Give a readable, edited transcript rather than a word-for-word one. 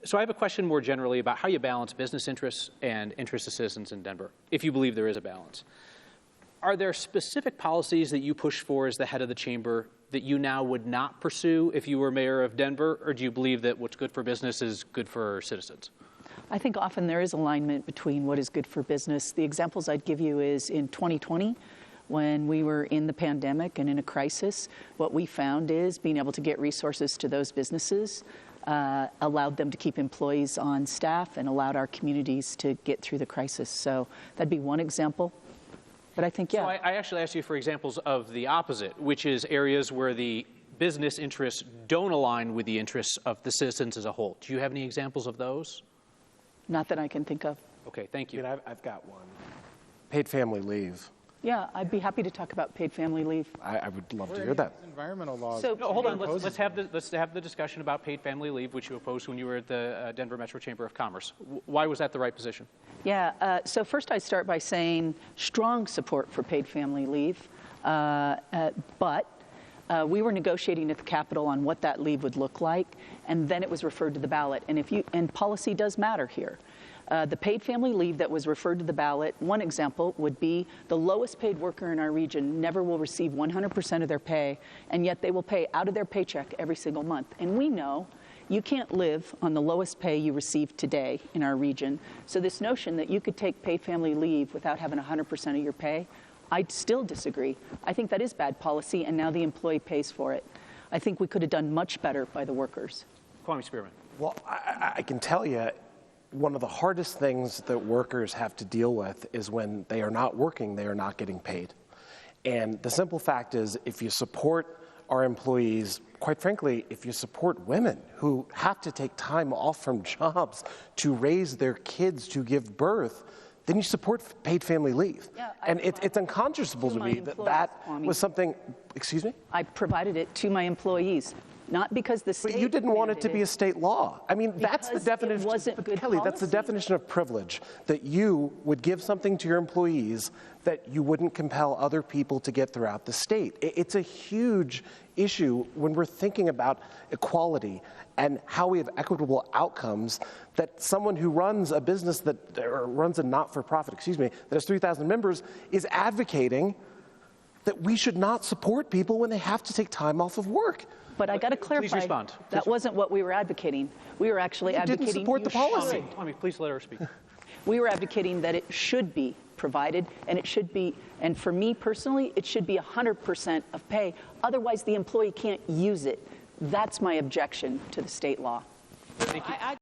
So I have a question more generally about how you balance business interests and interests of citizens in Denver, if you believe there is a balance. Are there specific policies that you push for as the head of the chamber that you now would not pursue if you were mayor of Denver, or do you believe that what's good for business is good for citizens? I think often there is alignment between what is good for business. The examples I'd give you is in 2020, when we were in the pandemic and in a crisis, what we found is being able to get resources to those businesses allowed them to keep employees on staff and allowed our communities to get through the crisis. So that'd be one example. But I think, yeah. So I actually asked you for examples of the opposite, which is areas where the business interests don't align with the interests of the citizens as a whole. Do you have any examples of those? Not that I can think of. Okay, thank you. I've got one. Paid family leave. Yeah, I'd be happy to talk about paid family leave. I would love to hear that. Environmental laws. So, no, hold on. Let's have the discussion about paid family leave, which you opposed when you were at the Denver Metro Chamber of Commerce. Why was that the right position? Yeah. So first, I'd start by saying strong support for paid family leave, but we were negotiating at the Capitol on what that leave would look like, and then it was referred to the ballot. And policy does matter here. The paid family leave that was referred to the ballot, one example would be the lowest paid worker in our region never will receive 100% of their pay, and yet they will pay out of their paycheck every single month. And we know you can't live on the lowest pay you receive today in our region. So this notion that you could take paid family leave without having 100% of your pay, I'd still disagree. I think that is bad policy, and now the employee pays for it. I think we could have done much better by the workers. Kwame Spearman. Well, I can tell you, one of the hardest things that workers have to deal with is when they are not working, they are not getting paid. And the simple fact is, if you support our employees, quite frankly, if you support women who have to take time off from jobs to raise their kids to give birth, then you support paid family leave. Yeah, and it's unconscionable to me that that was something, excuse me? I provided it to my employees. Not because the state. But you didn't want it to be a state law. I mean, that's the definition. It wasn't good Kelly, policy. that's the definition of privilege, that you would give something to your employees that you wouldn't compel other people to get throughout the state. It's a huge issue when we're thinking about equality and how we have equitable outcomes, that someone who runs a business or runs a not-for-profit, that has 3,000 members is advocating that we should not support people when they have to take time off of work. But I got to clarify, please respond. That wasn't what we were advocating. We were actually advocating. You didn't support the policy. Kwame, please let her speak. We were advocating that it should be provided, and it should be, and for me personally, it should be 100% of pay. Otherwise, the employee can't use it. That's my objection to the state law. Thank you.